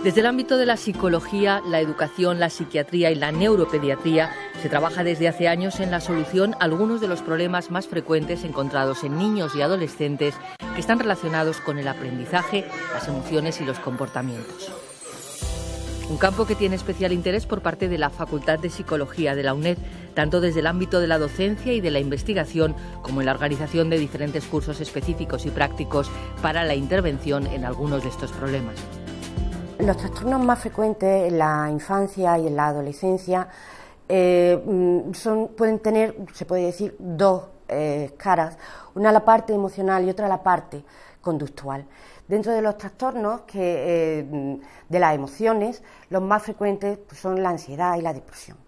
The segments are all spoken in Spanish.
Desde el ámbito de la psicología, la educación, la psiquiatría y la neuropediatría, se trabaja desde hace años en la solución a algunos de los problemas más frecuentes encontrados en niños y adolescentes que están relacionados con el aprendizaje, las emociones y los comportamientos. Un campo que tiene especial interés por parte de la Facultad de Psicología de la UNED, tanto desde el ámbito de la docencia y de la investigación, como en la organización de diferentes cursos específicos y prácticos para la intervención en algunos de estos problemas. Los trastornos más frecuentes en la infancia y en la adolescencia pueden tener, se puede decir, dos caras, una la parte emocional y otra la parte conductual. Dentro de los trastornos de las emociones, los más frecuentes son la ansiedad y la depresión.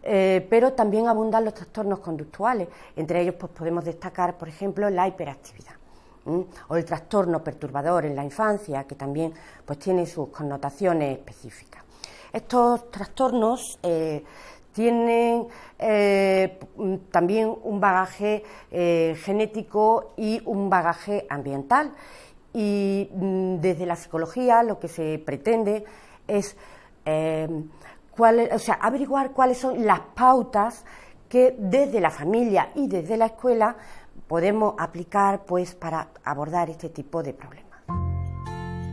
Pero también abundan los trastornos conductuales, entre ellos podemos destacar, por ejemplo, la hiperactividad. O el trastorno perturbador en la infancia, que también tiene sus connotaciones específicas. Estos trastornos tienen también un bagaje genético y un bagaje ambiental, y desde la psicología lo que se pretende es averiguar cuáles son las pautas que desde la familia y desde la escuela podemos aplicar para abordar este tipo de problemas.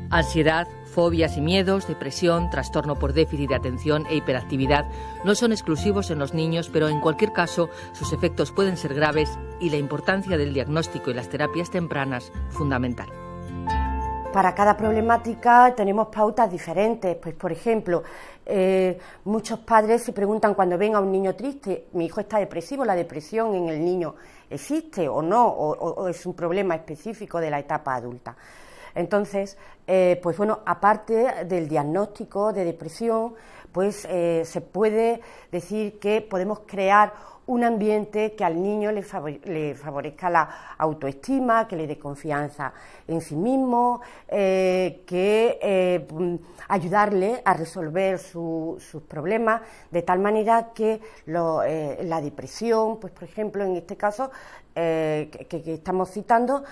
Ansiedad, fobias y miedos, depresión, trastorno por déficit de atención e hiperactividad no son exclusivos en los niños, pero en cualquier caso sus efectos pueden ser graves y la importancia del diagnóstico y las terapias tempranas fundamental. Para cada problemática tenemos pautas diferentes. Por ejemplo, muchos padres se preguntan cuando ven a un niño triste, mi hijo está depresivo, ¿la depresión en el niño existe o no? ¿O es un problema específico de la etapa adulta? Entonces, aparte del diagnóstico de depresión, se puede decir que podemos crear un ambiente que al niño le favorezca la autoestima, que le dé confianza en sí mismo, ayudarle a resolver sus problemas, de tal manera que la depresión, por ejemplo, en este caso que estamos citando,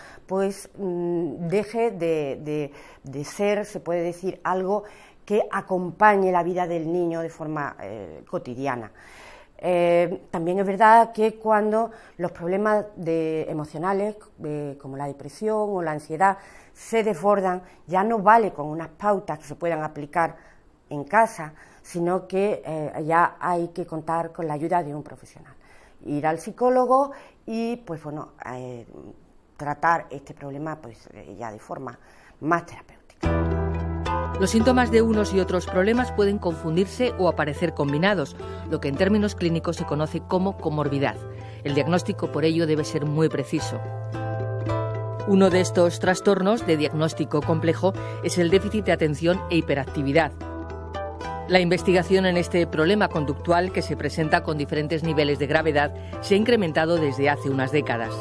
deje de ser, se puede decir, algo que acompañe la vida del niño de forma cotidiana. También es verdad que cuando los problemas emocionales, como la depresión o la ansiedad, se desbordan, ya no vale con unas pautas que se puedan aplicar en casa, sino que ya hay que contar con la ayuda de un profesional. Ir al psicólogo y tratar este problema ya de forma más terapéutica. Los síntomas de unos y otros problemas pueden confundirse o aparecer combinados, lo que en términos clínicos se conoce como comorbidad. El diagnóstico, por ello, debe ser muy preciso. Uno de estos trastornos de diagnóstico complejo es el déficit de atención e hiperactividad. La investigación en este problema conductual, que se presenta con diferentes niveles de gravedad, se ha incrementado desde hace unas décadas.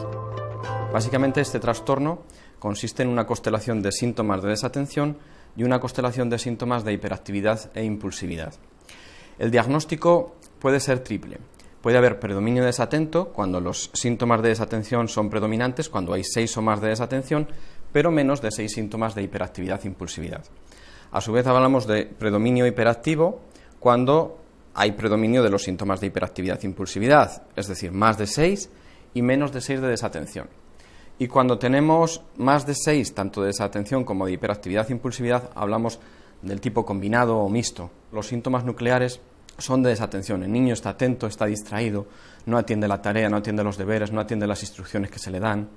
Básicamente, este trastorno consiste en una constelación de síntomas de desatención y una constelación de síntomas de hiperactividad e impulsividad. El diagnóstico puede ser triple. Puede haber predominio desatento, cuando los síntomas de desatención son predominantes, cuando hay 6 o más de desatención, pero menos de 6 síntomas de hiperactividad e impulsividad. A su vez hablamos de predominio hiperactivo, cuando hay predominio de los síntomas de hiperactividad e impulsividad, es decir, más de 6 y menos de 6 de desatención. Y cuando tenemos más de 6, tanto de desatención como de hiperactividad e impulsividad, hablamos del tipo combinado o mixto. Los síntomas nucleares son de desatención. El niño está atento, está distraído, no atiende la tarea, no atiende los deberes, no atiende las instrucciones que se le dan.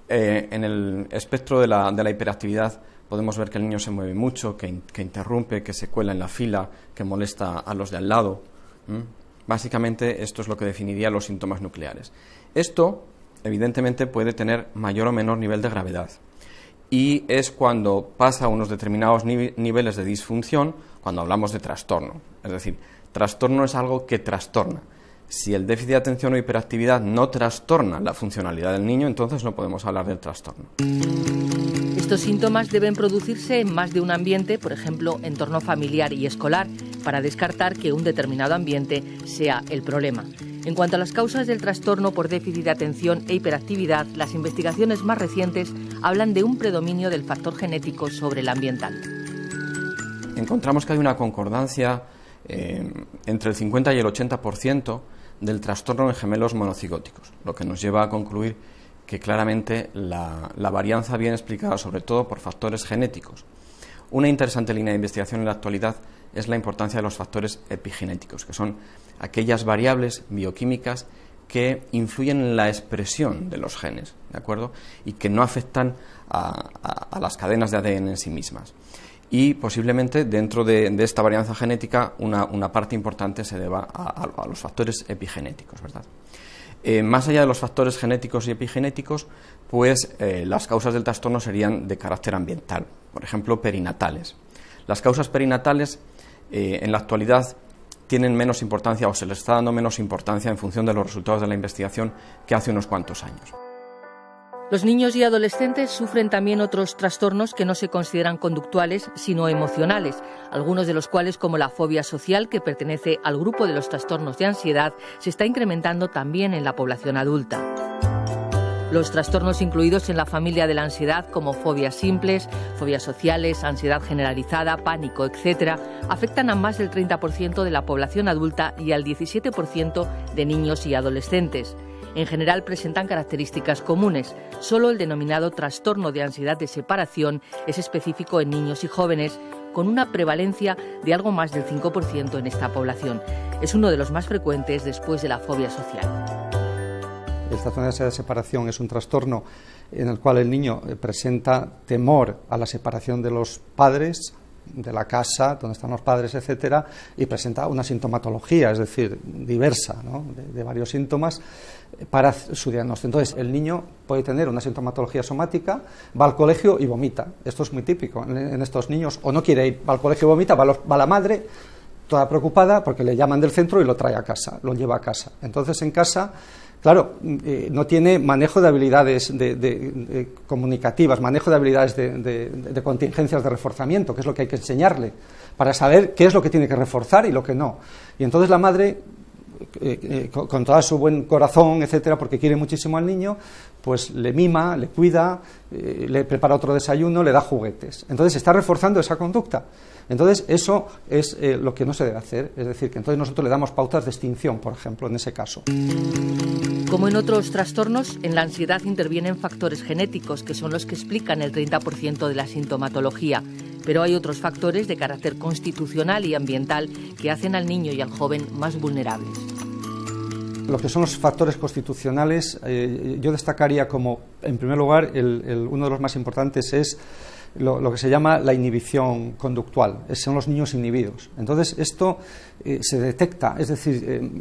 En el espectro de la hiperactividad podemos ver que el niño se mueve mucho, que interrumpe, que se cuela en la fila, que molesta a los de al lado. Básicamente esto es lo que definiría los síntomas nucleares. Esto evidentemente puede tener mayor o menor nivel de gravedad, y es cuando pasa a unos determinados niveles de disfunción cuando hablamos de trastorno. Es decir, trastorno es algo que trastorna. Si el déficit de atención o hiperactividad no trastorna la funcionalidad del niño, entonces no podemos hablar del trastorno. Estos síntomas deben producirse en más de un ambiente, por ejemplo, entorno familiar y escolar, para descartar que un determinado ambiente sea el problema. En cuanto a las causas del trastorno por déficit de atención e hiperactividad, las investigaciones más recientes hablan de un predominio del factor genético sobre el ambiental. encontramos que hay una concordancia entre el 50 y el 80% del trastorno en gemelos monocigóticos, lo que nos lleva a concluir que claramente la varianza viene explicada sobre todo por factores genéticos. Una interesante línea de investigación en la actualidad es la importancia de los factores epigenéticos, que son aquellas variables bioquímicas que influyen en la expresión de los genes, ¿de acuerdo? Y que no afectan a las cadenas de ADN en sí mismas. Y posiblemente dentro de esta varianza genética una parte importante se deba a los factores epigenéticos, ¿verdad? Más allá de los factores genéticos y epigenéticos, pues las causas del trastorno serían de carácter ambiental, por ejemplo, perinatales. Las causas perinatales en la actualidad tienen menos importancia o se les está dando menos importancia en función de los resultados de la investigación que hace unos cuantos años. Los niños y adolescentes sufren también otros trastornos que no se consideran conductuales, sino emocionales, algunos de los cuales, como la fobia social, que pertenece al grupo de los trastornos de ansiedad, se está incrementando también en la población adulta. Los trastornos incluidos en la familia de la ansiedad, como fobias simples, fobias sociales, ansiedad generalizada, pánico, etc., afectan a más del 30% de la población adulta y al 17% de niños y adolescentes. En general presentan características comunes. Solo el denominado trastorno de ansiedad de separación es específico en niños y jóvenes, con una prevalencia de algo más del 5% en esta población. Es uno de los más frecuentes después de la fobia social. El trastorno de ansiedad de separación es un trastorno en el cual el niño presenta temor a la separación de los padres, de la casa, donde están los padres, etcétera, y presenta una sintomatología, es decir, diversa, ¿no?, de varios síntomas para su diagnóstico. Entonces, el niño puede tener una sintomatología somática, va al colegio y vomita. Esto es muy típico en estos niños, o no quiere ir, va al colegio y vomita, va la madre toda preocupada porque le llaman del centro y lo trae a casa, lo lleva a casa. Entonces, en casa, claro, no tiene manejo de habilidades comunicativas, manejo de habilidades de contingencias de reforzamiento, que es lo que hay que enseñarle, para saber qué es lo que tiene que reforzar y lo que no. Y entonces la madre, con todo su buen corazón, etcétera, porque quiere muchísimo al niño, pues le mima, le cuida, le prepara otro desayuno, le da juguetes. Entonces está reforzando esa conducta. Entonces eso es lo que no se debe hacer, es decir, que entonces nosotros le damos pautas de extinción, por ejemplo, en ese caso. Como en otros trastornos, en la ansiedad intervienen factores genéticos, que son los que explican el 30% de la sintomatología. Pero hay otros factores de carácter constitucional y ambiental que hacen al niño y al joven más vulnerables. Lo que son los factores constitucionales, yo destacaría como, en primer lugar, uno de los más importantes es lo que se llama la inhibición conductual, son los niños inhibidos. Entonces, esto se detecta, es decir,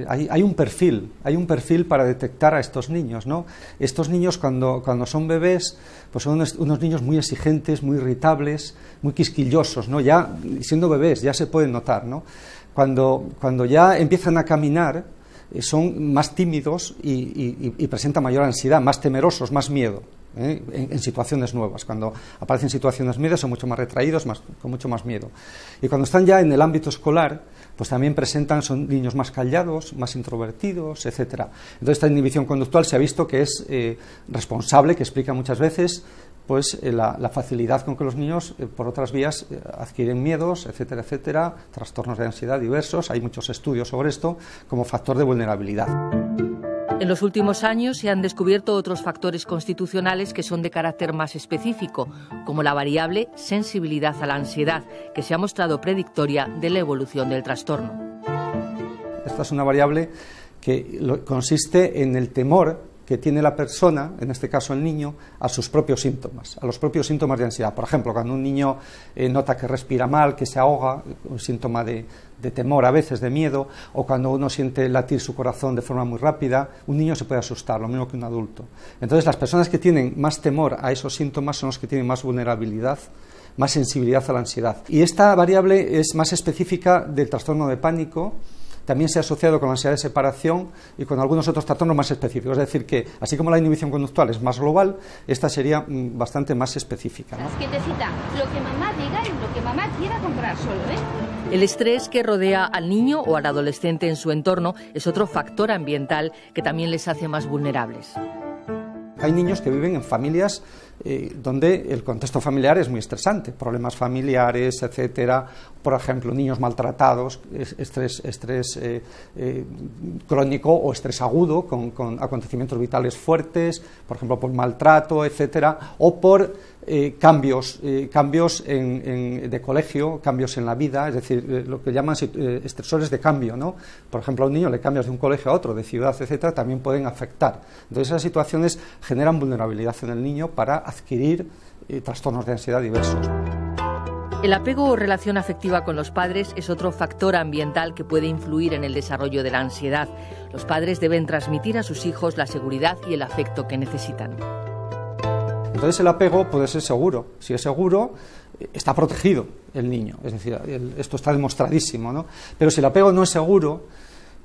hay un perfil para detectar a estos niños, ¿no? Estos niños cuando son bebés, pues son unos niños muy exigentes, muy irritables, muy quisquillosos, ¿no? Ya siendo bebés ya se pueden notar, ¿no? Cuando ya empiezan a caminar, son más tímidos y presentan mayor ansiedad, más temerosos, más miedo. En situaciones nuevas, cuando aparecen situaciones miedos son mucho más retraídos, con mucho más miedo. Y cuando están ya en el ámbito escolar, pues también son niños más callados, más introvertidos, etcétera. Entonces esta inhibición conductual se ha visto que es responsable, que explica muchas veces pues la facilidad con que los niños por otras vías adquieren miedos, etcétera, etcétera, trastornos de ansiedad diversos. Hay muchos estudios sobre esto como factor de vulnerabilidad. En los últimos años se han descubierto otros factores constitucionales que son de carácter más específico, como la variable sensibilidad a la ansiedad, que se ha mostrado predictoria de la evolución del trastorno. Esta es una variable que consiste en el temor que tiene la persona, en este caso el niño, a sus propios síntomas, a los propios síntomas de ansiedad. Por ejemplo, cuando un niño nota que respira mal, que se ahoga, un síntoma de temor, a veces de miedo, o cuando uno siente latir su corazón de forma muy rápida, un niño se puede asustar, lo mismo que un adulto. Entonces, las personas que tienen más temor a esos síntomas son los que tienen más vulnerabilidad, más sensibilidad a la ansiedad. Y esta variable es más específica del trastorno de pánico. También se ha asociado con la ansiedad de separación y con algunos otros trastornos más específicos. Es decir, que así como la inhibición conductual es más global, esta sería bastante más específica, ¿no? Quietecita, lo que mamá diga y lo que mamá quiera comprar solo, ¿eh? El estrés que rodea al niño o al adolescente en su entorno es otro factor ambiental que también les hace más vulnerables. Hay niños que viven en familias donde el contexto familiar es muy estresante, problemas familiares, etcétera, por ejemplo, niños maltratados, estrés crónico o estrés agudo con acontecimientos vitales fuertes, por ejemplo, por maltrato, etcétera, o por cambios de colegio, cambios en la vida, es decir, lo que llaman estresores de cambio, ¿no? Por ejemplo, a un niño le cambias de un colegio a otro, de ciudad, etcétera, también pueden afectar. Entonces, esas situaciones generan vulnerabilidad en el niño para adquirir trastornos de ansiedad diversos. El apego o relación afectiva con los padres es otro factor ambiental que puede influir en el desarrollo de la ansiedad. Los padres deben transmitir a sus hijos la seguridad y el afecto que necesitan. Entonces el apego puede ser seguro. Si es seguro, está protegido el niño. Es decir, esto está demostradísimo, ¿no? Pero si el apego no es seguro,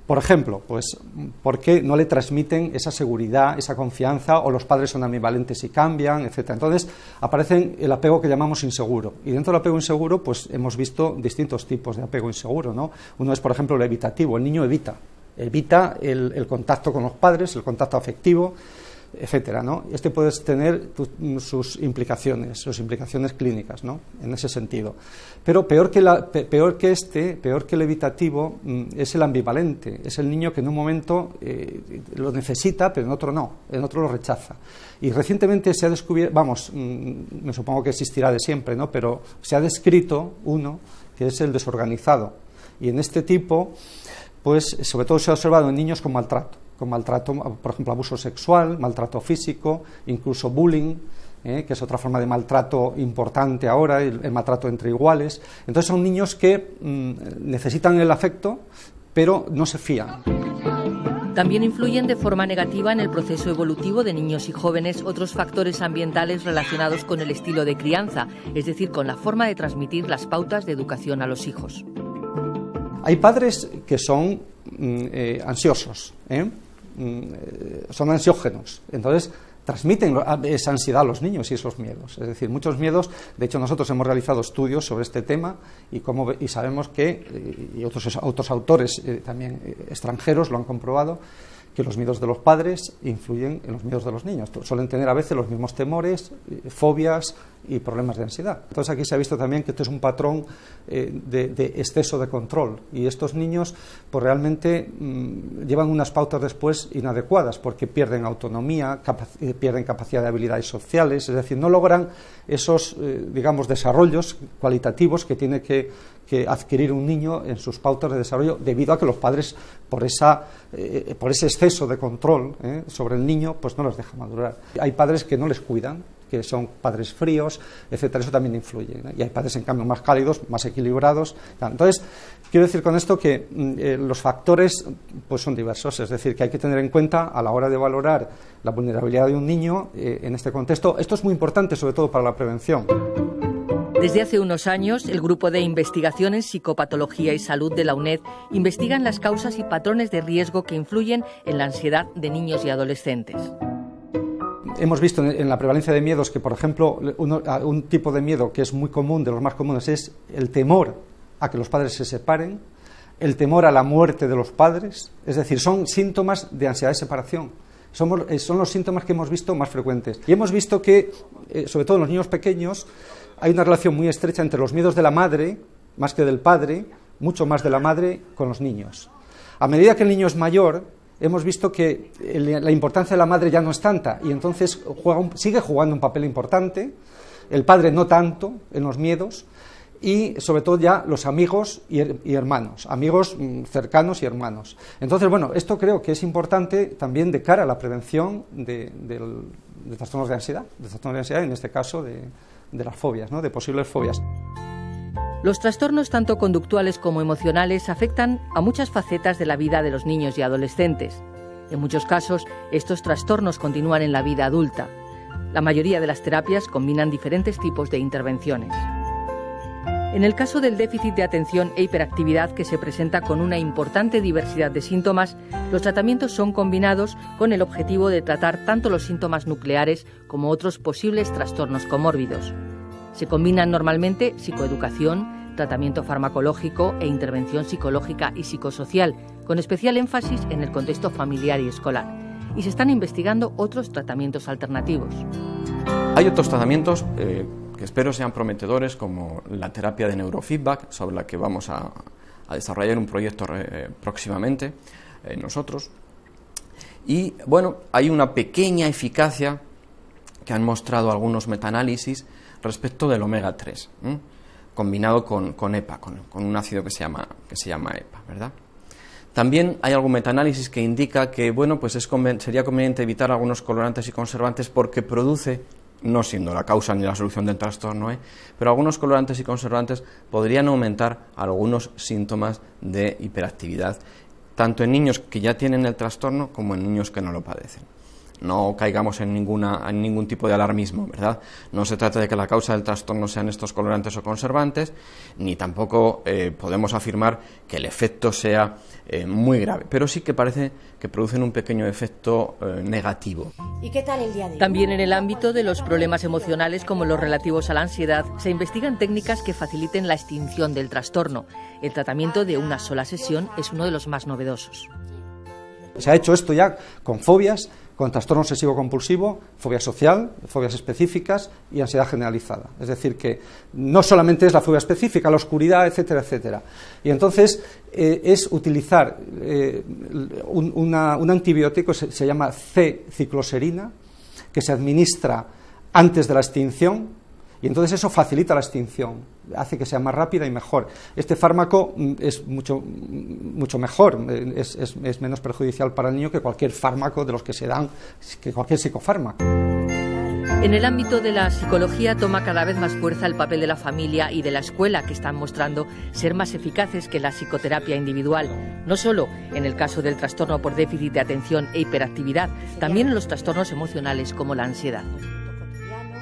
por ejemplo, pues ¿por qué no le transmiten esa seguridad, esa confianza, o los padres son ambivalentes y cambian, etcétera? Entonces aparece el apego que llamamos inseguro. Y dentro del apego inseguro, pues hemos visto distintos tipos de apego inseguro, ¿no? Uno es, por ejemplo, el evitativo. El niño evita el contacto con los padres, el contacto afectivo, etcétera, ¿no? Este puede tener sus implicaciones clínicas, ¿no? En ese sentido. Pero peor que el evitativo es el ambivalente, es el niño que en un momento lo necesita, pero en otro no, en otro lo rechaza. Y recientemente se ha descubierto, me supongo que existirá de siempre, ¿no? Pero se ha descrito uno que es el desorganizado. Y en este tipo, pues sobre todo se ha observado en niños con maltrato, por ejemplo, abuso sexual, maltrato físico, incluso bullying, que es otra forma de maltrato importante ahora, el maltrato entre iguales. Entonces son niños que necesitan el afecto, pero no se fían. También influyen de forma negativa en el proceso evolutivo de niños y jóvenes otros factores ambientales relacionados con el estilo de crianza, es decir, con la forma de transmitir las pautas de educación a los hijos. Hay padres que son ansiosos, son ansiógenos, entonces transmiten esa ansiedad a los niños y esos miedos. Es decir, muchos miedos. De hecho, nosotros hemos realizado estudios sobre este tema y sabemos que, y otros autores también extranjeros lo han comprobado, que los miedos de los padres influyen en los miedos de los niños. Suelen tener a veces los mismos temores, fobias y problemas de ansiedad. Entonces aquí se ha visto también que esto es un patrón de exceso de control, y estos niños pues realmente llevan unas pautas después inadecuadas, porque pierden autonomía, pierden capacidad de habilidades sociales, es decir, no logran esos desarrollos cualitativos que tiene que adquirir un niño en sus pautas de desarrollo, debido a que los padres, por ese exceso de control sobre el niño, pues no los dejan madurar. Hay padres que no les cuidan, que son padres fríos, etcétera, eso también influye, ¿no? Y hay padres, en cambio, más cálidos, más equilibrados. Entonces, quiero decir con esto que los factores pues son diversos, es decir, que hay que tener en cuenta a la hora de valorar la vulnerabilidad de un niño en este contexto. Esto es muy importante, sobre todo para la prevención. Desde hace unos años, el Grupo de Investigación en Psicopatología y Salud de la UNED investigan las causas y patrones de riesgo que influyen en la ansiedad de niños y adolescentes. Hemos visto en la prevalencia de miedos que, por ejemplo, un tipo de miedo que es muy común, de los más comunes, es el temor a que los padres se separen, el temor a la muerte de los padres, es decir, son síntomas de ansiedad de separación. Son los síntomas que hemos visto más frecuentes. Y hemos visto que, sobre todo en los niños pequeños, hay una relación muy estrecha entre los miedos de la madre, más que del padre, mucho más de la madre, con los niños. A medida que el niño es mayor, hemos visto que la importancia de la madre ya no es tanta, y entonces sigue jugando un papel importante, el padre no tanto en los miedos, y sobre todo ya los amigos y hermanos, amigos cercanos y hermanos. Entonces, bueno, esto creo que es importante también de cara a la prevención de trastornos de ansiedad, en este caso de las fobias, ¿no? De posibles fobias. Los trastornos tanto conductuales como emocionales afectan a muchas facetas de la vida de los niños y adolescentes. En muchos casos, estos trastornos continúan en la vida adulta. La mayoría de las terapias combinan diferentes tipos de intervenciones. En el caso del déficit de atención e hiperactividad, que se presenta con una importante diversidad de síntomas, los tratamientos son combinados con el objetivo de tratar tanto los síntomas nucleares como otros posibles trastornos comórbidos. Se combinan normalmente psicoeducación, tratamiento farmacológico e intervención psicológica y psicosocial, con especial énfasis en el contexto familiar y escolar. Y se están investigando otros tratamientos alternativos. Hay otros tratamientos que espero sean prometedores, como la terapia de neurofeedback, sobre la que vamos a desarrollar un proyecto próximamente nosotros. Y bueno, hay una pequeña eficacia que han mostrado algunos metaanálisis respecto del omega 3, combinado con EPA, con un ácido que se llama EPA, ¿verdad? También hay algún metaanálisis que indica que bueno, pues sería conveniente evitar algunos colorantes y conservantes porque produce, no siendo la causa ni la solución del trastorno, pero algunos colorantes y conservantes podrían aumentar algunos síntomas de hiperactividad, tanto en niños que ya tienen el trastorno como en niños que no lo padecen. No caigamos en ningún tipo de alarmismo, ¿verdad? No se trata de que la causa del trastorno sean estos colorantes o conservantes, ni tampoco podemos afirmar que el efecto sea muy grave, pero sí que parece que producen un pequeño efecto negativo. ¿Y qué tal el día de hoy? También en el ámbito de los problemas emocionales, como los relativos a la ansiedad, se investigan técnicas que faciliten la extinción del trastorno. El tratamiento de una sola sesión es uno de los más novedosos. Se ha hecho esto ya con fobias, con trastorno obsesivo-compulsivo, fobia social, fobias específicas y ansiedad generalizada. Es decir, que no solamente es la fobia específica, la oscuridad, etcétera, etcétera. Y entonces es utilizar un antibiótico, se llama C-cicloserina, que se administra antes de la extinción, y entonces eso facilita la extinción, hace que sea más rápida y mejor. Este fármaco es mucho mejor, es menos perjudicial para el niño que cualquier fármaco de los que se dan, que cualquier psicofármaco. En el ámbito de la psicología toma cada vez más fuerza el papel de la familia y de la escuela, que están mostrando ser más eficaces que la psicoterapia individual, no solo en el caso del trastorno por déficit de atención e hiperactividad, también en los trastornos emocionales como la ansiedad.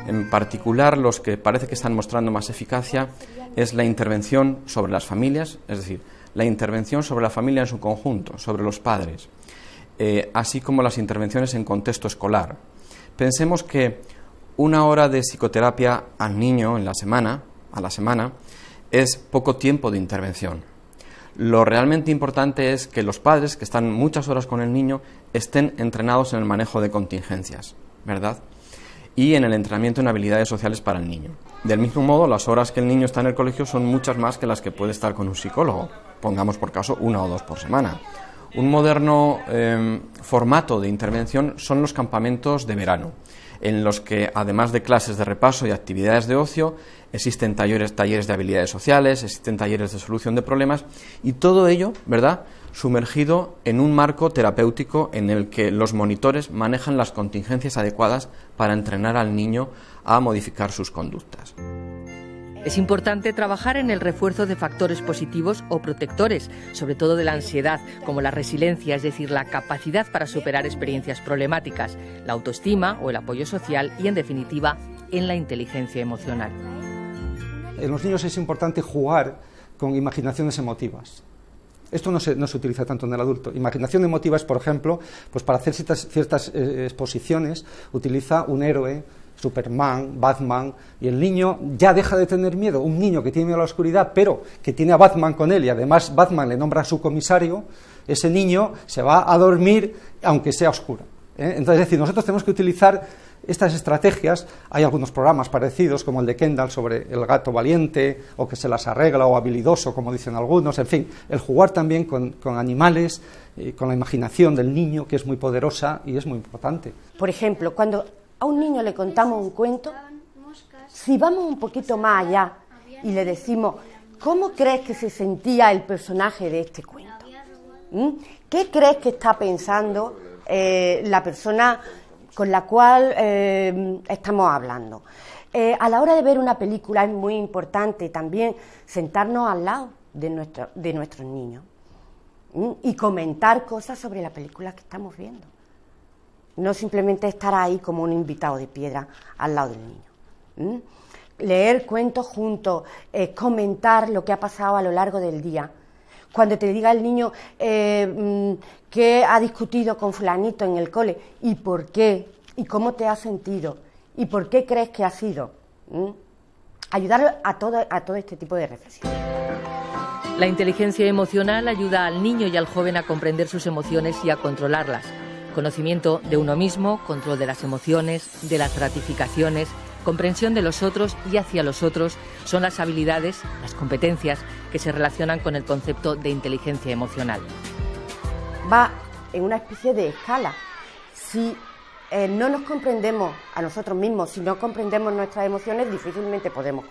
En particular, los que parece que están mostrando más eficacia es la intervención sobre las familias, es decir, la intervención sobre la familia en su conjunto, sobre los padres, así como las intervenciones en contexto escolar. Pensemos que una hora de psicoterapia al niño a la semana, es poco tiempo de intervención. Lo realmente importante es que los padres, que están muchas horas con el niño, estén entrenados en el manejo de contingencias, ¿verdad?, y en el entrenamiento en habilidades sociales para el niño. Del mismo modo, las horas que el niño está en el colegio son muchas más que las que puede estar con un psicólogo, pongamos por caso 1 o 2 por semana. Un moderno formato de intervención son los campamentos de verano, en los que, además de clases de repaso y actividades de ocio, existen talleres de habilidades sociales, existen talleres de solución de problemas, y todo ello, ¿verdad?, sumergido en un marco terapéutico en el que los monitores manejan las contingencias adecuadas para entrenar al niño a modificar sus conductas. Es importante trabajar en el refuerzo de factores positivos o protectores, sobre todo de la ansiedad, como la resiliencia, es decir, la capacidad para superar experiencias problemáticas, la autoestima o el apoyo social y, en definitiva, en la inteligencia emocional. En los niños es importante jugar con imaginaciones emotivas. Esto no se utiliza tanto en el adulto. Imaginación emotiva es, por ejemplo, pues para hacer ciertas exposiciones, utiliza un héroe, Superman, Batman, y el niño ya deja de tener miedo. Un niño que tiene miedo a la oscuridad, pero que tiene a Batman con él, y además Batman le nombra a su comisario, ese niño se va a dormir aunque sea oscuro. Entonces, es decir, nosotros tenemos que utilizar estas estrategias. Hay algunos programas parecidos, como el de Kendall sobre el gato valiente, o que se las arregla, o habilidoso, como dicen algunos. En fin, el jugar también con animales, con la imaginación del niño, que es muy poderosa y es muy importante. Por ejemplo, cuando a un niño le contamos un cuento, si vamos un poquito más allá y le decimos, ¿cómo crees que se sentía el personaje de este cuento? ¿Qué crees que está pensando la persona con la cual estamos hablando? A la hora de ver una película es muy importante también sentarnos al lado de nuestros niños y comentar cosas sobre la película que estamos viendo. No simplemente estar ahí como un invitado de piedra al lado del niño. Leer cuentos juntos, comentar lo que ha pasado a lo largo del día. Cuando te diga el niño que ha discutido con fulanito en el cole, y por qué, y cómo te has sentido, y por qué crees que ha sido. Ayudar a todo este tipo de reflexiones. La inteligencia emocional ayuda al niño y al joven a comprender sus emociones y a controlarlas. Conocimiento de uno mismo, control de las emociones, de las gratificaciones, comprensión de los otros y hacia los otros son las habilidades, las competencias que se relacionan con el concepto de inteligencia emocional. Va en una especie de escala. Si no nos comprendemos a nosotros mismos, si no comprendemos nuestras emociones, difícilmente podemos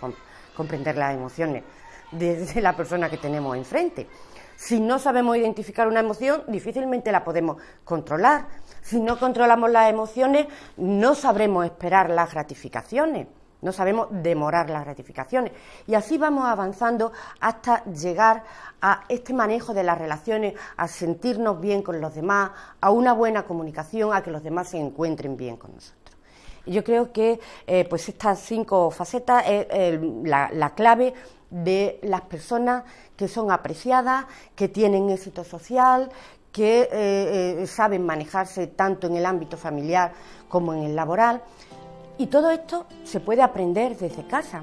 comprender las emociones de la persona que tenemos enfrente. Si no sabemos identificar una emoción, difícilmente la podemos controlar. Si no controlamos las emociones, no sabremos esperar las gratificaciones, no sabemos demorar las gratificaciones. Y así vamos avanzando hasta llegar a este manejo de las relaciones, a sentirnos bien con los demás, a una buena comunicación, a que los demás se encuentren bien con nosotros. Y yo creo que pues estas 5 facetas es la clave de las personas que son apreciadas, que tienen éxito social, que saben manejarse tanto en el ámbito familiar como en el laboral. Y todo esto se puede aprender desde casa.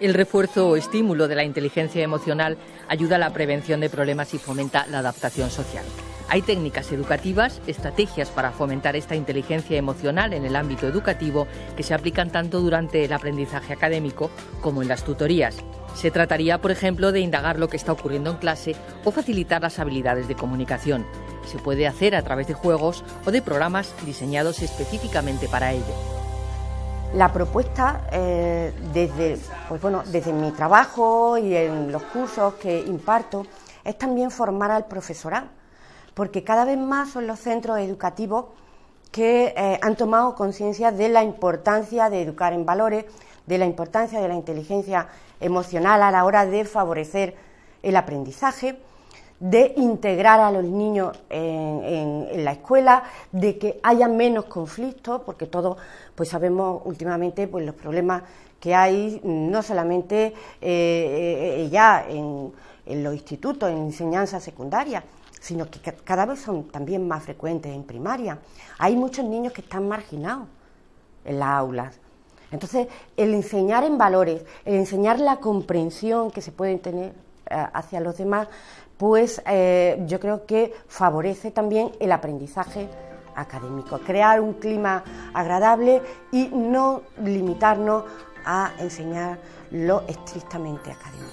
El refuerzo o estímulo de la inteligencia emocional ayuda a la prevención de problemas y fomenta la adaptación social. Hay técnicas educativas, estrategias para fomentar esta inteligencia emocional en el ámbito educativo que se aplican tanto durante el aprendizaje académico como en las tutorías. Se trataría, por ejemplo, de indagar lo que está ocurriendo en clase o facilitar las habilidades de comunicación. Se puede hacer a través de juegos o de programas diseñados específicamente para ello. La propuesta, desde mi trabajo y en los cursos que imparto, es también formar al profesorado, porque cada vez más son los centros educativos que han tomado conciencia de la importancia de educar en valores, de la importancia de la inteligencia emocional a la hora de favorecer el aprendizaje, de integrar a los niños en la escuela, de que haya menos conflictos, porque todos pues sabemos últimamente pues los problemas que hay, no solamente ya en los institutos, en enseñanza secundaria, sino que cada vez son también más frecuentes en primaria. Hay muchos niños que están marginados en las aulas. Entonces, el enseñar en valores, el enseñar la comprensión que se pueden tener hacia los demás, pues yo creo que favorece también el aprendizaje académico, crear un clima agradable y no limitarnos a enseñar lo estrictamente académico.